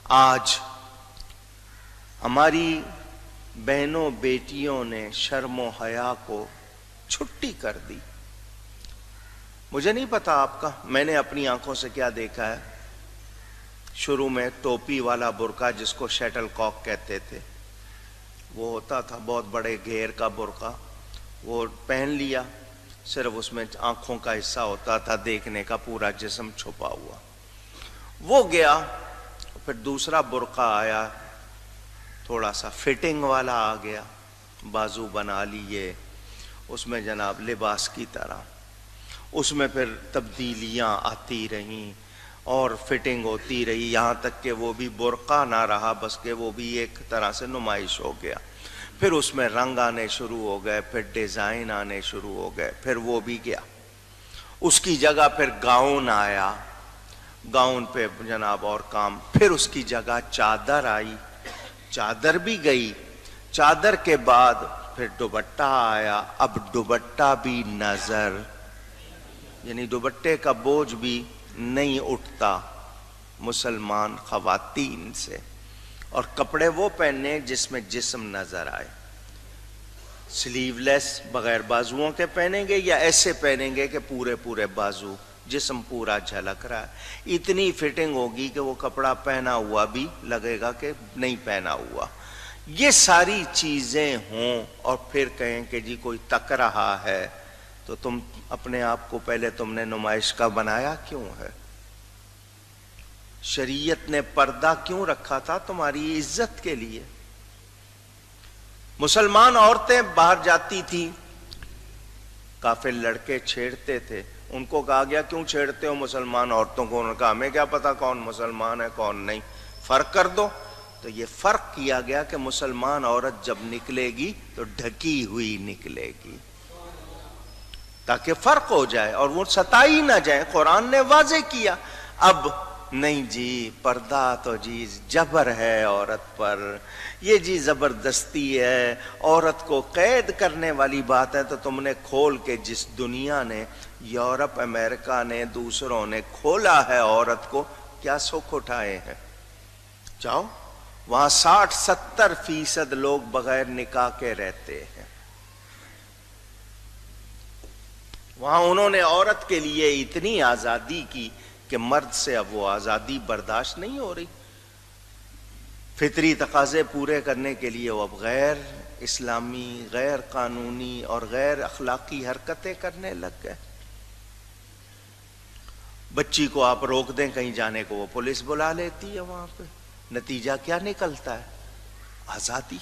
آج ہماری بہنوں بیٹیوں نے شرم و حیا کو چھٹی کر دی. مجھے نہیں پتا آپ کا، میں نے اپنی آنکھوں سے کیا دیکھا ہے. شروع میں ٹوپی والا برقع جس کو شیٹل کاک کہتے تھے وہ ہوتا تھا، بہت بڑے گھیر کا برقع، وہ پہن لیا، صرف اس میں آنکھوں کا حصہ ہوتا تھا، دیکھنے کا پورا جسم چھپا ہوا. وہ گیا، پھر دوسرا برقع آیا، تھوڑا سا فٹنگ والا آ گیا، بازو بنا لیے اس میں جناب لباس کی طرح. اس میں پھر تبدیلیاں آتی رہیں اور فٹنگ ہوتی رہی، یہاں تک کہ وہ بھی برقع نہ رہا، بس کہ وہ بھی ایک طرح سے نمائش ہو گیا. پھر اس میں رنگ آنے شروع ہو گئے، پھر ڈیزائن آنے شروع ہو گئے، پھر وہ بھی گیا. اس کی جگہ پھر گاؤن آیا، گاؤن پہ جناب اور کام. پھر اس کی جگہ چادر آئی، چادر بھی گئی. چادر کے بعد پھر دوپٹہ آیا. اب دوپٹہ بھی نظر، یعنی دوپٹے کا بوجھ بھی نہیں اٹھتا مسلمان خواتین سے. اور کپڑے وہ پہننے جس میں جسم نظر آئے. سلیو لیس بغیر بازوؤں کے پہنیں گے یا ایسے پہنیں گے کہ پورے پورے بازو، جسم پورا جھلک رہا ہے. اتنی فٹنگ ہوگی کہ وہ کپڑا پہنا ہوا بھی لگے گا کہ نہیں پہنا ہوا. یہ ساری چیزیں ہوں اور پھر کہیں کہ جی کوئی تک رہا ہے، تو تم اپنے آپ کو پہلے تم نے نمائش کا بنایا کیوں ہے؟ شریعت نے پردہ کیوں رکھا تھا؟ تمہاری عزت کے لیے. مسلمان عورتیں باہر جاتی تھیں، کافر لڑکے چھیڑتے تھے. ان کو کہا گیا کیوں چھیڑتے ہو مسلمان عورتوں کو؟ انہوں نے کہا ہمیں کیا پتا کون مسلمان ہے کون نہیں، فرق کر دو. تو یہ فرق کیا گیا کہ مسلمان عورت جب نکلے گی تو ڈھکی ہوئی نکلے گی تاکہ فرق ہو جائے اور وہ ستائی نہ جائے. قرآن نے واضح کیا. اب نہیں جی پردہ تو جی جبر ہے عورت پر، یہ جی زبردستی ہے، عورت کو قید کرنے والی بات ہے. تو تم نے کھول کے، جس دنیا نے، یورپ امریکہ نے، دوسروں نے کھولا ہے عورت کو، کیا سکھ اٹھائے ہیں؟ جاؤ وہاں 60-70% لوگ بغیر نکاح کے رہتے ہیں. وہاں انہوں نے عورت کے لیے اتنی آزادی کی کہ مرد سے اب وہ آزادی برداشت نہیں ہو رہی. فطری تقاضے پورے کرنے کے لیے وہ اب غیر اسلامی، غیر قانونی اور غیر اخلاقی حرکتیں کرنے لگ گئے. بچی کو آپ روک دیں کہیں جانے کو، وہ پولیس بلا لیتی ہے وہاں پہ. نتیجہ کیا نکلتا ہے؟ آزادی.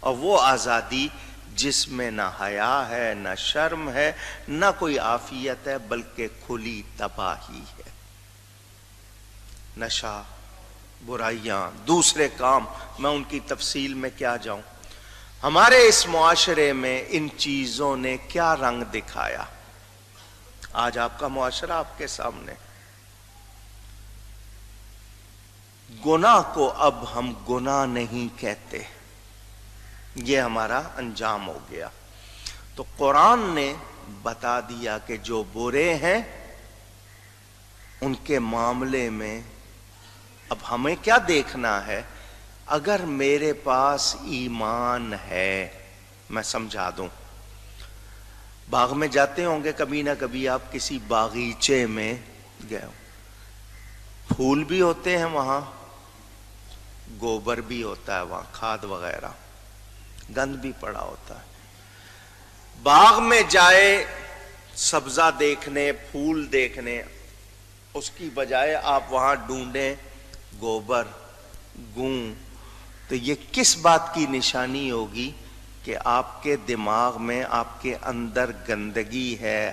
اور وہ آزادی جس میں نہ حیا ہے، نہ شرم ہے، نہ کوئی عافیت ہے، بلکہ کھلی تباہی ہے. نشہ، برائیاں، دوسرے کام، میں ان کی تفصیل میں کیا جاؤں. ہمارے اس معاشرے میں ان چیزوں نے کیا رنگ دکھایا؟ آج آپ کا معاشرہ آپ کے سامنے. گناہ کو اب ہم گناہ نہیں کہتے، یہ ہمارا انجام ہو گیا. تو قرآن نے بتا دیا کہ جو برے ہیں ان کے معاملے میں اب ہمیں کیا دیکھنا ہے. اگر میرے پاس ایمان ہے، میں سمجھا دوں. باغ میں جاتے ہوں گے کبھی نہ کبھی آپ، کسی باغیچے میں گئے ہو، پھول بھی ہوتے ہیں وہاں، گوبر بھی ہوتا ہے وہاں، کھاد وغیرہ، گند بھی پڑا ہوتا ہے. باغ میں جائے سبزہ دیکھنے، پھول دیکھنے، اس کی بجائے آپ وہاں ڈھونڈیں گوبر، گوں، تو یہ کس بات کی نشانی ہوگی؟ کہ آپ کے دماغ میں، آپ کے اندر گندگی ہے،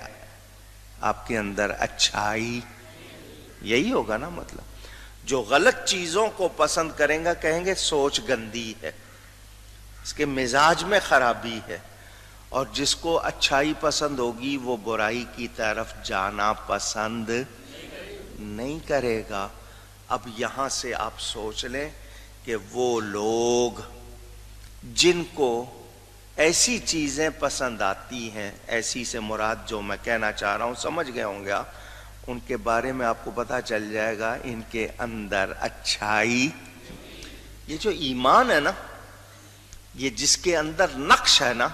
آپ کے اندر اچھائی. یہی ہوگا نا مطلب. جو غلط چیزوں کو پسند کریں گا کہیں گے سوچ گندی ہے، اس کے مزاج میں خرابی ہے. اور جس کو اچھائی پسند ہوگی وہ برائی کی طرف جانا پسند نہیں کرے گا. اب یہاں سے آپ سوچ لیں کہ وہ لوگ جن کو ایسی چیزیں پسند آتی ہیں، ایسی سے مراد جو میں کہنا چاہ رہا ہوں سمجھ گئے ہوں گے آپ، ان کے بارے میں آپ کو پتہ چل جائے گا ان کے اندر اچھائی یہ جو ایمان ہے نا، یہ جس کے اندر نقش ہے نا،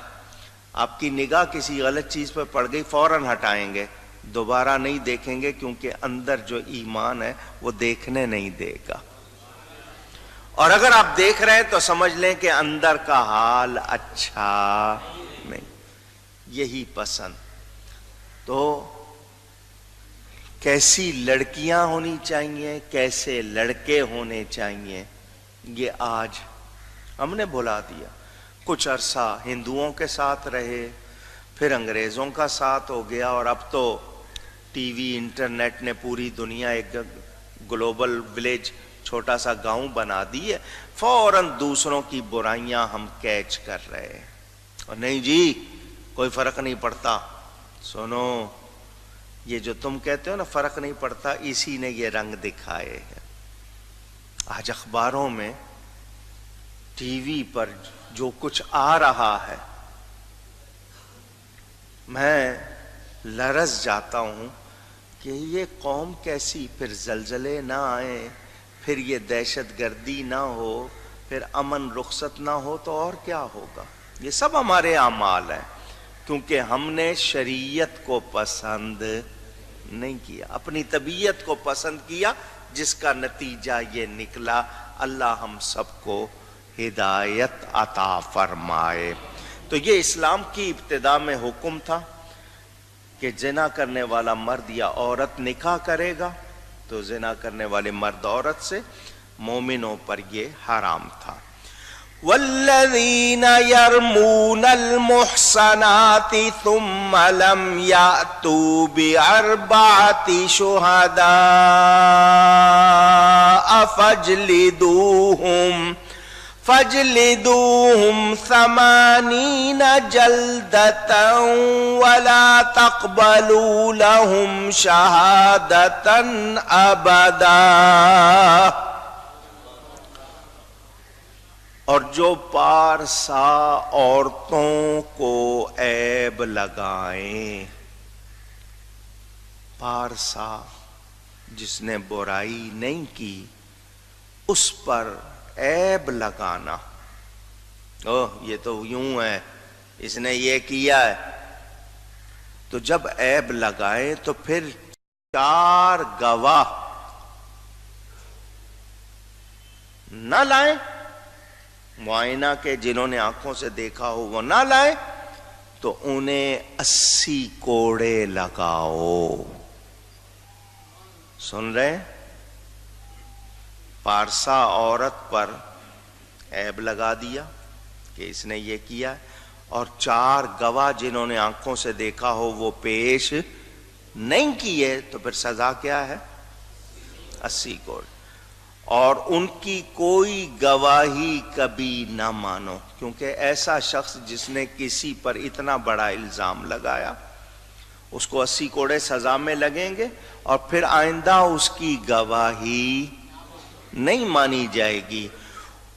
آپ کی نگاہ کسی غلط چیز پہ پڑ گئی فوراً ہٹائیں گے، دوبارہ نہیں دیکھیں گے، کیونکہ اندر جو ایمان ہے وہ دیکھنے نہیں دے گا۔ اور اگر آپ دیکھ رہے ہیں تو سمجھ لیں کہ اندر کا حال اچھا نہیں، یہی پسند۔ تو کیسی لڑکیاں ہونی چاہیے، کیسے لڑکے ہونے چاہیے، یہ آج ہم نے بھلا دیا۔ کچھ عرصہ ہندوؤں کے ساتھ رہے، پھر انگریزوں کا ساتھ ہو گیا، اور اب تو ٹی وی انٹرنیٹ نے پوری دنیا ایک گلوبل ولیج، چھوٹا سا گاؤں بنا دی ہے، فوراً دوسروں کی برائیاں ہم کیچ کر رہے ہیں۔ اور نہیں جی کوئی فرق نہیں پڑتا، سنو، یہ جو تم کہتے ہو نا فرق نہیں پڑتا، اسی نے یہ رنگ دکھائے ہیں۔ آج اخباروں میں، ٹی وی پر جو کچھ آ رہا ہے، میں لرز جاتا ہوں کہ یہ قوم کیسی، پھر زلزلے نہ آئیں، پھر یہ دہشت گردی نہ ہو، پھر امن رخصت نہ ہو، تو اور کیا ہوگا؟ یہ سب ہمارے اعمال ہیں، کیونکہ ہم نے شریعت کو پسند نہیں کیا، اپنی طبیعت کو پسند کیا، جس کا نتیجہ یہ نکلا۔ اللہ ہم سب کو ہدایت عطا فرمائے۔ تو یہ اسلام کی ابتدا میں حکم تھا کہ زنا کرنے والا مرد یا عورت نکاح کرے گا تو زنا کرنے والے مرد عورت سے مومنوں پر یہ حرام تھا۔ والذین یرمون المحصنات ثم لم یأتوا بأربعة شہداء فاجلدوهم 80 جلدة ولا تقبلوا لهم شهادة أبدا۔ اور جو پارسا عورتوں کو عیب لگائیں، پارسا جس نے برائی نہیں کی اس پر عیب لگانا، یہ تو یوں ہے، اس نے یہ کیا ہے، تو جب عیب لگائے تو پھر 4 گواہ نہ لائیں، معائنہ کے جنہوں نے آنکھوں سے دیکھا ہو وہ نہ لائیں، تو انہیں 80 کوڑے لگاؤ۔ سن رہے ہیں؟ پارسا عورت پر عیب لگا دیا کہ اس نے یہ کیا، اور 4 گواہ جنہوں نے آنکھوں سے دیکھا ہو وہ پیش نہیں کیے، تو پھر سزا کیا ہے؟ 80 کوڑ۔ اور ان کی کوئی گواہی کبھی نہ مانو، کیونکہ ایسا شخص جس نے کسی پر اتنا بڑا الزام لگایا اس کو 80 کوڑے سزا میں لگیں گے، اور پھر آئندہ اس کی گواہی نہیں مانی جائے گی۔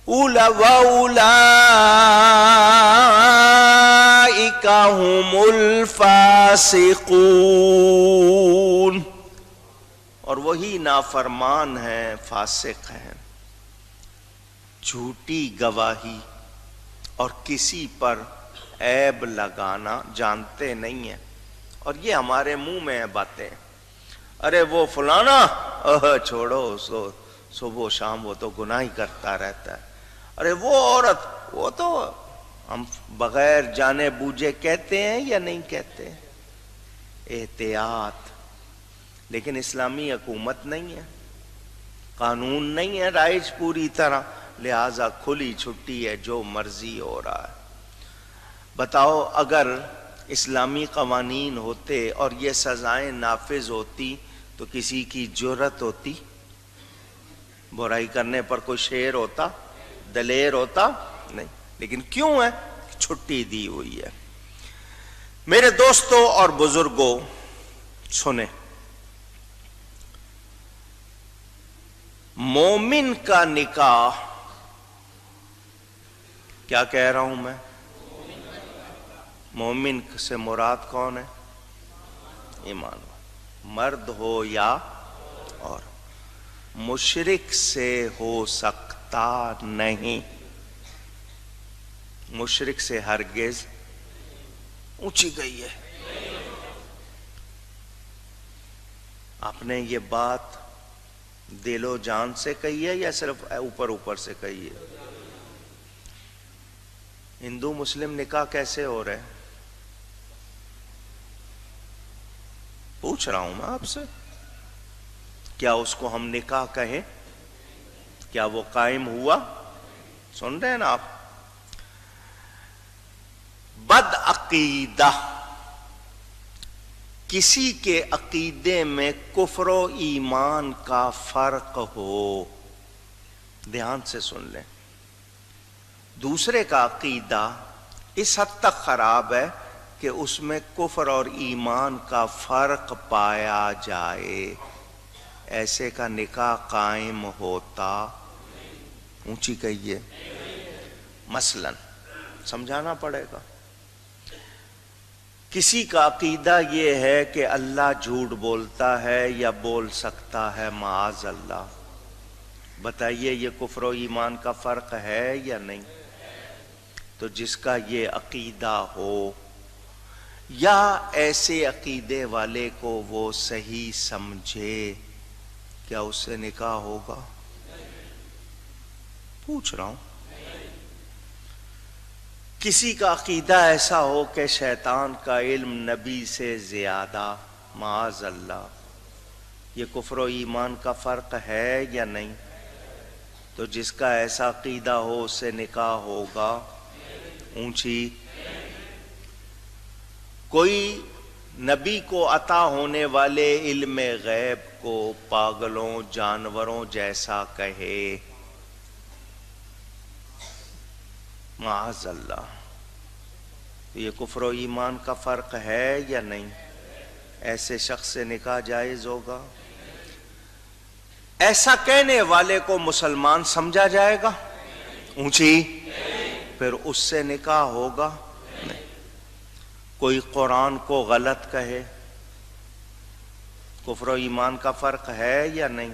وَأُولَئِكَ هُمُ الْفَاسِقُونَ، اور وہی نافرمان ہیں، فاسق ہیں۔ جھوٹی گواہی اور کسی پر عیب لگانا جانتے نہیں ہیں، اور یہ ہمارے منہ میں ہے باتیں، ارے وہ فلانا، چھوڑو سو، صبح و شام وہ تو گناہ ہی کرتا رہتا ہے، ارے وہ عورت، وہ تو ہم بغیر جانے بوجھے کہتے ہیں یا نہیں کہتے؟ احتیاط۔ لیکن اسلامی حکومت نہیں ہے، قانون نہیں ہے رائج پوری طرح، لہذا کھلی چھٹی ہے، جو مرضی ہو رہا ہے۔ بتاؤ اگر اسلامی قوانین ہوتے اور یہ سزائیں نافذ ہوتی تو کسی کی جرأت ہوتی؟ برائی کرنے پر کوئی شیر ہوتا، دلیر ہوتا؟ نہیں۔ لیکن کیوں ہے؟ چھٹی دی ہوئی ہے۔ میرے دوستوں اور بزرگوں سنیں، مومن کا نکاح، کیا کہہ رہا ہوں میں؟ مومن سے مراد کون ہے؟ ایمان، مرد ہو یا اور، مشرک سے ہو سکتا سکتا نہیں. مشرک سے ہرگز اونچی گئی ہے. آپ نے یہ بات دل و جان سے کہی ہے یا صرف اوپر اوپر سے کہی ہے؟ ہندو مسلم نکاح کیسے ہو رہے؟ پوچھ رہا ہوں میں آپ سے. کیا اس کو ہم نکاح کہیں؟ کیا وہ قائم ہوا؟ سن رہے ہیں نا آپ؟ بد عقیدہ کسی کے عقیدے میں کفر و ایمان کا فرق ہو، دھیان سے سن لیں. دوسرے کا عقیدہ اس حد تک خراب ہے کہ اس میں کفر اور ایمان کا فرق پایا جائے، ایسے کا نکاح قائم ہوتا؟ اونچی کہیے. مثلا سمجھانا پڑے گا. کسی کا عقیدہ یہ ہے کہ اللہ جھوٹ بولتا ہے یا بول سکتا ہے، معاذ اللہ. بتائیے یہ کفر و ایمان کا فرق ہے یا نہیں؟ تو جس کا یہ عقیدہ ہو یا ایسے عقیدے والے کو وہ صحیح سمجھے، کیا اس سے نکاح ہوگا؟ پوچھ رہا ہوں. کسی کا عقیدہ ایسا ہو کہ شیطان کا علم نبی سے زیادہ، معاذ اللہ، یہ کفر و ایمان کا فرق ہے یا نہیں؟ تو جس کا ایسا عقیدہ ہو اس سے نکاح ہوگا؟ اونچی. کوئی نبی کو عطا ہونے والے علم غیب کو پاگلوں جانوروں جیسا کہے، معاذ اللہ، یہ کفر و ایمان کا فرق ہے یا نہیں؟ ایسے شخص سے نکاح جائز ہوگا؟ ایسا کہنے والے کو مسلمان سمجھا جائے گا؟ اونچی. پھر اس سے نکاح ہوگا؟ نہیں. کوئی قرآن کو غلط کہے، کفر و ایمان کا فرق ہے یا نہیں؟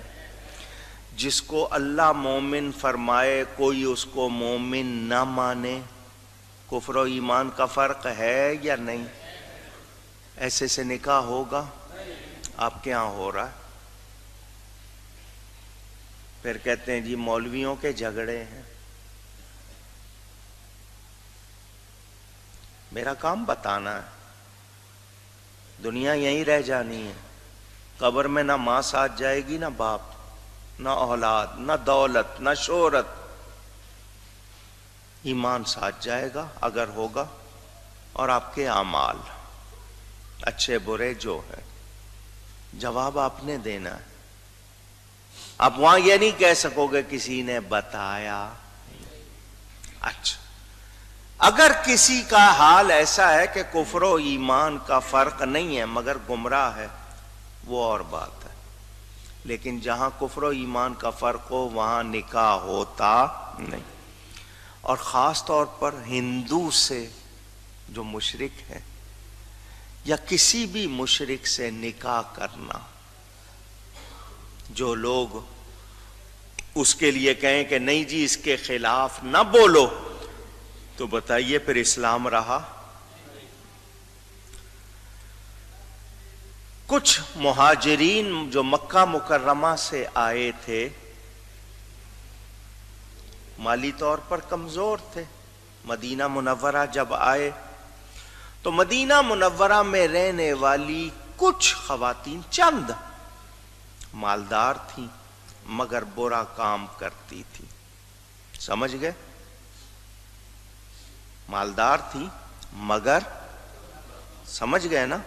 جس کو اللہ مومن فرمائے کوئی اس کو مومن نہ مانے، کفر و ایمان کا فرق ہے یا نہیں؟ ایسے سے نکاح ہوگا؟ آپ کے ہاں ہو رہا ہے. پھر کہتے ہیں جی مولویوں کے جھگڑے ہیں. میرا کام بتانا ہے. دنیا یہیں رہ جانی ہے. قبر میں نہ ماں ساتھ جائے گی، نہ باپ، نہ اولاد، نہ دولت، نہ شہرت. ایمان ساتھ جائے گا اگر ہوگا، اور آپ کے اعمال اچھے برے جو ہے. جواب آپ نے دینا ہے. آپ وہاں یہ نہیں کہہ سکو گے کسی نے بتایا. اچھا، اگر کسی کا حال ایسا ہے کہ کفر و ایمان کا فرق نہیں ہے مگر گمراہ ہے، وہ اور بات ہے. لیکن جہاں کفر و ایمان کا فرق ہو وہاں نکاح ہوتا نہیں. اور خاص طور پر ہندو سے جو مشرک ہے یا کسی بھی مشرک سے نکاح کرنا، جو لوگ اس کے لیے کہیں کہ نہیں جی اس کے خلاف نہ بولو، تو بتائیے پھر اسلام رہا؟ کچھ مہاجرین جو مکہ مکرمہ سے آئے تھے مالی طور پر کمزور تھے. مدینہ منورہ جب آئے تو مدینہ منورہ میں رہنے والی کچھ خواتین چند مالدار تھیں مگر برا کام کرتی تھی. سمجھ گئے؟ مالدار تھی مگر، سمجھ گئے نا،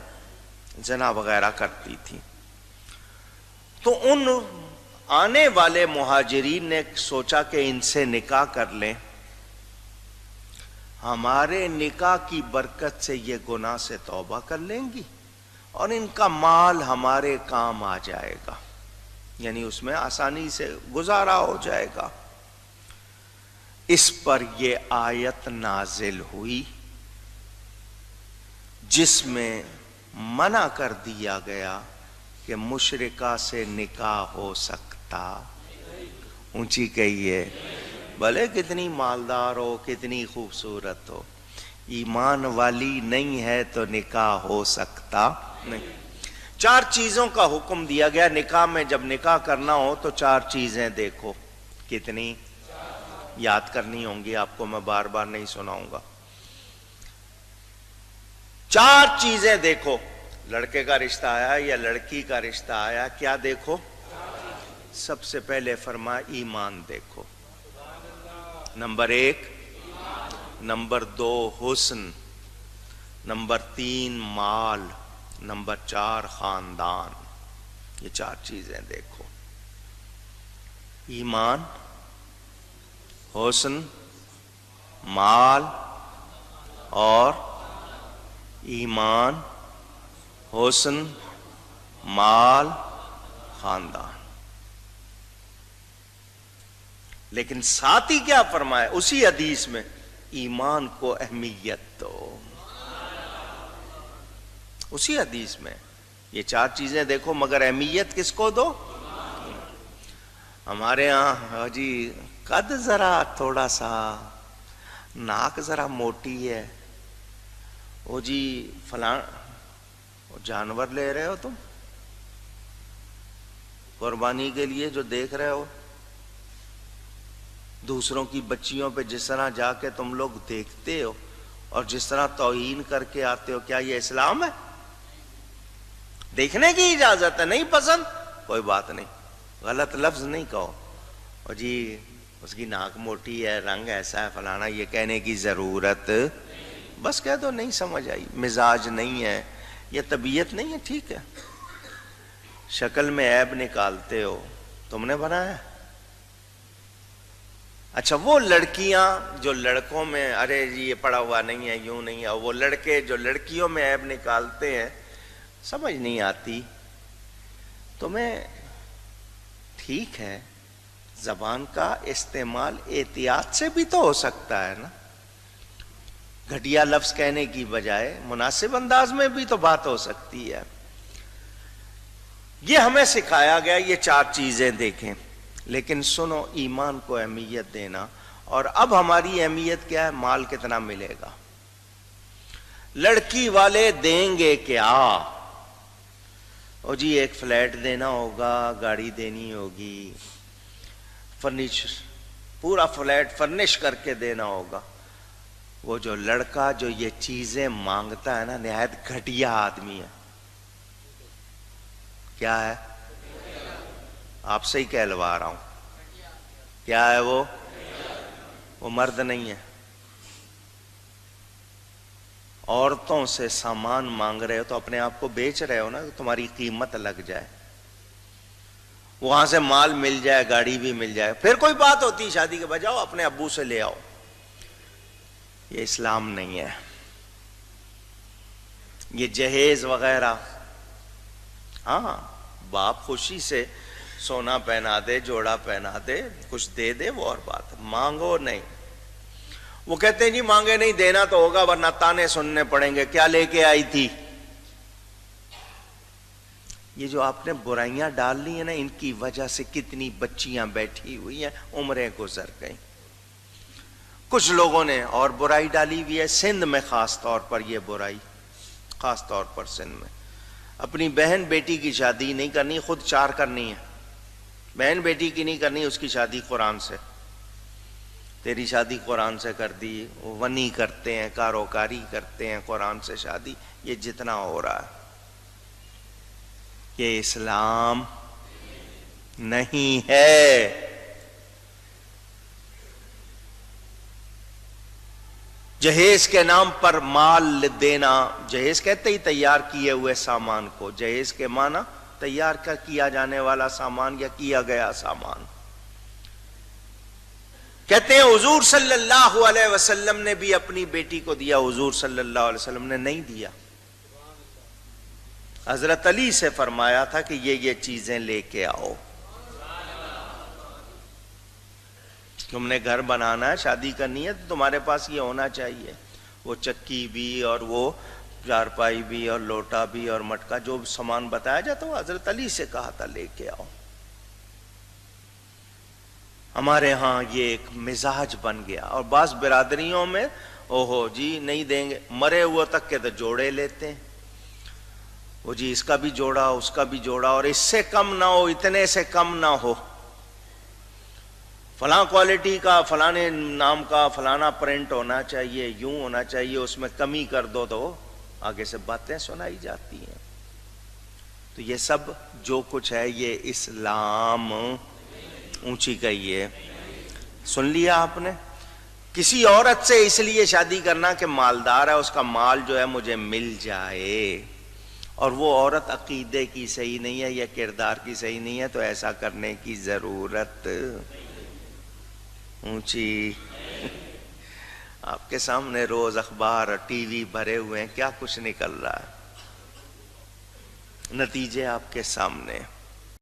زنا وغیرہ کرتی تھی. تو ان آنے والے مہاجرین نے سوچا کہ ان سے نکاح کر لیں، ہمارے نکاح کی برکت سے یہ گناہ سے توبہ کر لیں گی اور ان کا مال ہمارے کام آ جائے گا، یعنی اس میں آسانی سے گزارا ہو جائے گا. اس پر یہ آیت نازل ہوئی جس میں منع کر دیا گیا کہ مشرکہ سے نکاح ہو سکتا. اونچی کہیے. بھلے کتنی مالدار ہو، کتنی خوبصورت ہو، ایمان والی نہیں ہے تو نکاح ہو سکتا نہیں۔ 4 چیزوں کا حکم دیا گیا نکاح میں، جب نکاح کرنا ہو تو 4 چیزیں دیکھو۔ کتنی؟ یاد کرنی ہوں گی آپ کو، میں بار بار نہیں سناؤں گا۔ 4 چیزیں دیکھو۔ لڑکے کا رشتہ آیا یا لڑکی کا رشتہ آیا، کیا دیکھو؟ سب سے پہلے فرمایا ایمان دیکھو، نمبر 1۔ نمبر 2 حسن، نمبر 3 مال، نمبر 4 خاندان۔ یہ 4 چیزیں دیکھو، ایمان، حسن، مال اور ایمان، حسن، مال، خاندان۔ لیکن ساتھ ہی کیا فرمایا اسی حدیث میں؟ ایمان کو اہمیت دو۔ اسی حدیث میں یہ 4 چیزیں دیکھو مگر اہمیت کس کو دو؟ ہمارے ہاں جی قد ذرا تھوڑا سا، ناک ذرا موٹی ہے، وہ جی فلاں جانور لے رہے ہو تم قربانی کے لیے جو دیکھ رہے ہو، دوسروں کی بچیوں پہ جس طرح جا کے تم لوگ دیکھتے ہو اور جس طرح توہین کر کے آتے ہو، کیا یہ اسلام ہے؟ دیکھنے کی اجازت ہے، نہیں پسند کوئی بات نہیں، غلط لفظ نہیں کہو، اور جی اس کی ناک موٹی ہے، رنگ ایسا ہے، فلانا، یہ کہنے کی ضرورت، بس کہہ دو نہیں سمجھ آئی، مزاج نہیں ہے، یہ طبیعت نہیں ہے، ٹھیک ہے۔ شکل میں عیب نکالتے ہو، تم نے بنایا؟ اچھا وہ لڑکیاں جو لڑکوں میں ارے جی یہ پڑھا ہوا نہیں ہے، یوں نہیں ہے، وہ لڑکے جو لڑکیوں میں عیب نکالتے ہیں، سمجھ نہیں آتی تمہیں؟ ٹھیک ہے، زبان کا استعمال احتیاط سے بھی تو ہو سکتا ہے نا، گھٹیا لفظ کہنے کی بجائے مناسب انداز میں بھی تو بات ہو سکتی ہے۔ یہ ہمیں سکھایا گیا، یہ 4 چیزیں دیکھیں، لیکن سنو، ایمان کو اہمیت دینا۔ اور اب ہماری اہمیت کیا ہے؟ مال کتنا ملے گا؟ لڑکی والے دیں گے کیا؟ او جی ایک فلیٹ دینا ہوگا، گاڑی دینی ہوگی، فرنیچر پورا فلیٹ فرنش کر کے دینا ہوگا۔ وہ جو لڑکا جو یہ چیزیں مانگتا ہے نا، نہایت گھٹیا آدمی ہے۔ کیا ہے؟ آپ سے ہی کہلوا رہا ہوں، کیا ہے وہ مرد نہیں ہے۔ عورتوں سے سامان مانگ رہے ہو تو اپنے آپ کو بیچ رہے ہو نا، تمہاری قیمت لگ جائے، وہاں سے مال مل جائے، گاڑی بھی مل جائے، پھر کوئی بات ہوتی شادی کے بجاؤ اپنے ابو سے لے آؤ۔ یہ اسلام نہیں ہے۔ یہ جہیز وغیرہ، ہاں باپ خوشی سے سونا پہنا دے، جوڑا پہنا دے، کچھ دے دے، وہ اور بات، مانگو نہیں۔ وہ کہتے ہیں جی مانگے نہیں، دینا تو ہوگا ورنہ تانے سننے پڑیں گے، کیا لے کے آئی تھی؟ یہ جو آپ نے برائیاں ڈال لی ہیں نا، ان کی وجہ سے کتنی بچیاں بیٹھی ہوئی ہیں، عمریں گزر گئیں۔ کچھ لوگوں نے اور برائی ڈالی ہوئی ہے، سندھ میں خاص طور پر یہ برائی، خاص طور پر سندھ میں، اپنی بہن بیٹی کی شادی نہیں کرنی، خود 4 کرنی ہے، بہن بیٹی کی نہیں کرنی، اس کی شادی قرآن سے، تیری شادی قرآن سے کر دی، ونی کرتے ہیں، کاروکاری کرتے ہیں قرآن سے شادی، یہ جتنا ہو رہا ہے، یہ اسلام نہیں ہے۔ جہیز کے نام پر مال دینا، جہیز کہتے ہی تیار کیے ہوئے سامان کو، جہیز کے معنی تیار کیا جانے والا سامان یا کیا گیا سامان۔ کہتے ہیں حضور صلی اللہ علیہ وسلم نے بھی اپنی بیٹی کو دیا، حضور صلی اللہ علیہ وسلم نے نہیں دیا، حضرت علی سے فرمایا تھا کہ یہ چیزیں لے کے آؤ، تم نے گھر بنانا ہے، شادی کرنی ہے، تو تمہارے پاس یہ ہونا چاہیے، وہ چکی بھی اور وہ چارپائی بھی اور لوٹا بھی اور مٹکا، جو سامان بتایا جاتا وہ حضرت علی سے کہا تھا لے کے آؤ۔ ہمارے ہاں یہ ایک مزاج بن گیا، اور بعض برادریوں میں اوہو جی نہیں دیں گے، مرے ہوئے تک کے تو جوڑے لیتے ہیں، وہ جی اس کا بھی جوڑا اس کا بھی جوڑا، اور اس سے کم نہ ہو، اتنے سے کم نہ ہو، فلاں کوالٹی کا، فلانے نام کا، فلانا پرنٹ ہونا چاہیے، یوں ہونا چاہیے، اس میں کمی کر دو تو آگے سے باتیں سنائی جاتی ہیں۔ تو یہ سب جو کچھ ہے یہ اسلام اونچی کہیے، سن لیا آپ نے؟ کسی عورت سے اس لیے شادی کرنا کہ مالدار ہے، اس کا مال جو ہے مجھے مل جائے، اور وہ عورت عقیدے کی صحیح نہیں ہے یا کردار کی صحیح نہیں ہے، تو ایسا کرنے کی ضرورت اونچی۔ آپ کے سامنے روز اخبار اور ٹی وی بھرے ہوئے ہیں، کیا کچھ نکل رہا ہے، نتیجے آپ کے سامنے۔